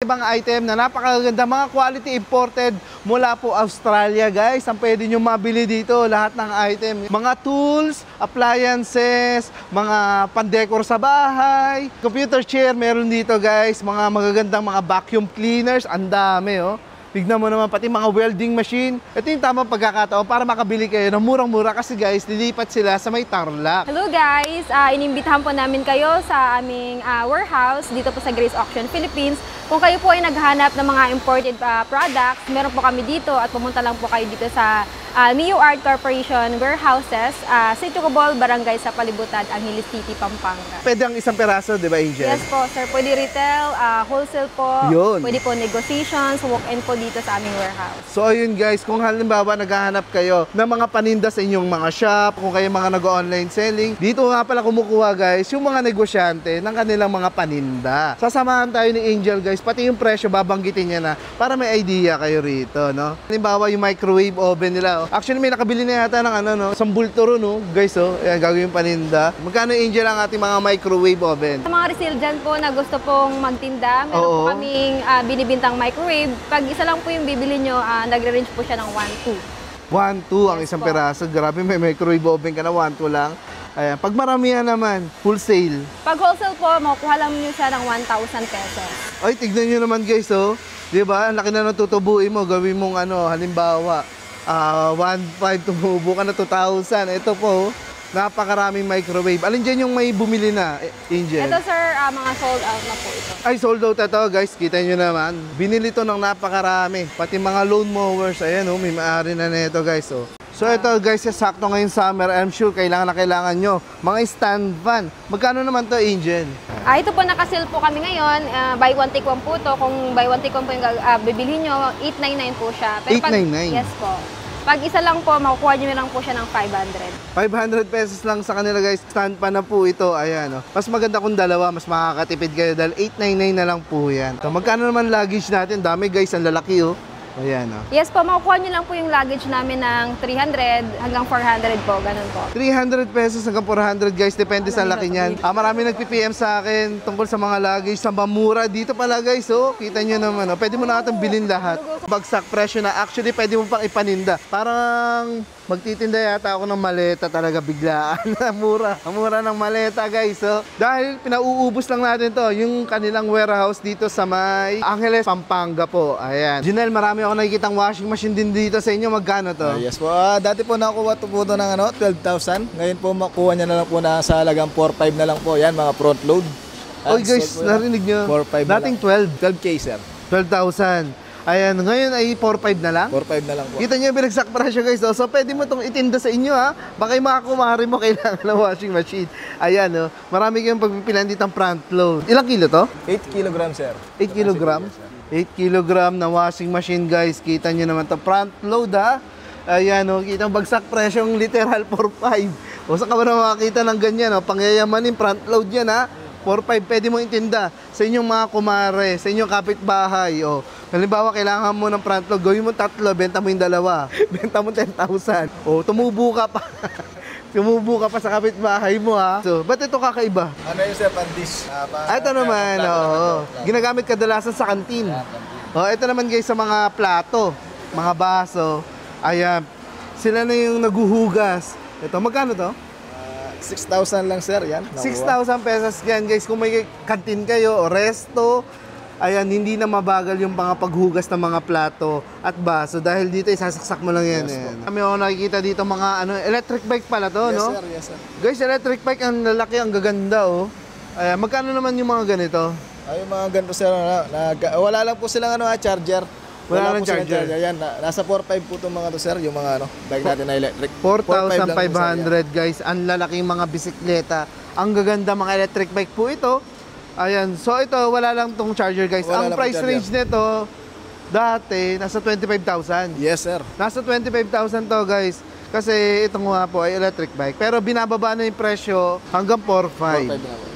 Ibang item na napakaganda, mga quality imported mula po Australia, guys. Ang pwede nyo mabili dito, lahat ng item. Mga tools, appliances, mga pandekor sa bahay, computer chair meron dito, guys. Mga magagandang mga vacuum cleaners, ang dami, oh. Tignan mo naman pati mga welding machine. Ito yung tamang pagkakataon para makabili kayo ng murang-mura kasi guys, lilipat sila sa may Tarlac. Hello guys! Inimbitahan po namin kayo sa aming warehouse dito po sa Grace Auction Philippines. Kung kayo po ay naghahanap ng mga imported products, meron po kami dito at pumunta lang po kayo dito sa Neo Art Corporation warehouses, Sitio Cobol, Barangay sa Palibutan, Angeles City, Pampanga. Pwede ang isang peraso, di ba, Angel? Yes po, sir. Pwede retail, wholesale po. Yun. Pwede po negotiations, walk-in po dito sa aming warehouse. So ayun guys, kung halimbawa naghahanap kayo ng mga paninda sa inyong mga shop, kung kayo mga nag-online selling, dito nga pala kumukuha guys yung mga negosyante ng kanilang mga paninda. Sasamahan tayo ni Angel guys, pati yung presyo babanggitin niya na para may idea kayo rito, no? Halimbawa yung microwave oven nila, oh. Actually may nakabili na yata ng ano, no? Isang bulto ro, no? Guys, oh. Ayan, gagawin yung paninda. Magkano, Angel, ang ating mga microwave oven? Sa mga resale dyan po na gusto pong magtinda, meron po kaming binibintang microwave. Pag isa lang po yung bibili nyo, nagre-range po siya ng 1-2. 1-2 ang isang peraso. Grabe, may microwave oven ka na 1-2 lang. Ayan. Pag maramihan naman, wholesale. Pag wholesale po, makukuha lang nyo siya ng 1,000 pesos. Ay, tignan nyo naman guys, oh. Diba? Ang laki na natutubuin mo. Gawin mong ano, halimbawa, 1,500 tumubo ka na 2,000. Ito po, napakaraming microwave. Alin dyan yung may bumili na, Angel? Ito sir, mga sold out na po ito. Ay, sold out ito guys. Kita nyo naman. Binili to ng napakarami. Pati mga lawn mowers. Ayan, oh, may maari na nito guys. Oh. So ito guys, sakto ngayon summer. I'm sure kailangan na kailangan nyo. Mga stand fan. Magkano naman to, Angel? Ito po, naka-sale po kami ngayon. Buy one take one po to. Kung buy one take one po yung bibilhin nyo, 899 po siya. Pero 899? Yes po. Pag isa lang po, makukuha nyo lang po siya ng 500. 500 pesos lang sa kanila guys. Stand pa na po ito. Ayan, oh. Mas maganda kung dalawa, mas makakatipid kayo dahil 899 na lang po yan. So, magkano naman luggage natin? Dami guys, ang lalaki, oh. Ayan, oh. Yes po, makukuha nyo lang po yung luggage namin ng 300 hanggang 400 po. Ganun po. 300 pesos hanggang 400 guys, depende sa laki niyan. Marami nagpi-PM sa akin tungkol sa mga luggage sa mamura. Dito pala guys, oh, kita nyo naman, oh. Pwede mo na katang bilhin lahat. Bagsak presyo na, actually pwede mo pang ipaninda. Parang magtitinda yata ako ng maleta talaga biglaan. Mura ng maleta guys, oh. Dahil pinauubos lang natin to, yung kanilang warehouse dito sa may Angeles, Pampanga po. Ayan. Junel, marami ako nakikitang washing machine din dito sa inyo. Magkano to? Yes po. Dati po nakuha po ito ng 12,000. Ngayon po makuha niya na lang po na sa halagang 4,500 na lang po. Yan, mga front load. Oy guys, narinig nyo? 4,500 dating 12. 12K sir. 12,000. Ayan, ngayon ay 4,500 na lang? 4,500 na lang po. Kita nyo yung binagsak presyo guys. Oh. So pwede mo itong itinda sa inyo ha. Baka yung mga kumari mo kailangan ng washing machine. Ayan, oh. Marami kayong pagpipilan dito ang front load. Ilang kilo to? 8 kg sir. 8 kilogram? 8 kilogram na washing machine guys. Kita nyo naman to front load ha. Ayan, oh. Kita bagsak presyo yung literal 4,500. O saan ka ba na makakita ng ganyan? Oh. Pangyayamanin front load yan ha. 4,500 pwede mo itinda sa inyong mga kumare, sa inyong kapitbahay. O, halimbawa, kailangan mo ng front load, gawin mo 3, benta mo yung 2. Benta mo 10,000. O, tumubo ka pa. Tumubo ka pa sa kapitbahay mo ha. So, ba't ito kakaiba? Ano yung sir, pandis? Ito naman, oo. Ginagamit kadalasan sa kantin. O, ito naman guys sa mga plato, mga baso. Ayan, sila na yung naguhugas. Ito, magkano to? 6,000 lang sir, yan. 6,000 pesos yan guys. Kung may kantin kayo o resto, ayan, hindi na mabagal yung mga paghugas ng mga plato at baso dahil dito isasaksak mo lang yan. Yes, eh. Kami ako nakikita dito mga electric bike pala to, Yes no? sir, yes sir. Guys, electric bike, ang lalaki, ang gaganda, oh. Ayan, magkano naman yung mga ganito? Ay, yung mga ganito sir, wala lang po silang charger. Wala lang po silang charger. Yan, nasa 4,500 po itong mga to sir, yung mga bike natin na electric. 4,500 guys. Ang lalaking mga bisikleta. Ang gaganda mga electric bike po ito. Ayan. So ito, wala lang tong charger guys. Wala ang lang price charger. range nito, dati, nasa 25,000. Yes sir. Nasa 25,000 to guys. Kasi itong nga po ay electric bike. Pero binababa na yung presyo hanggang 4,500. 4,500 na po.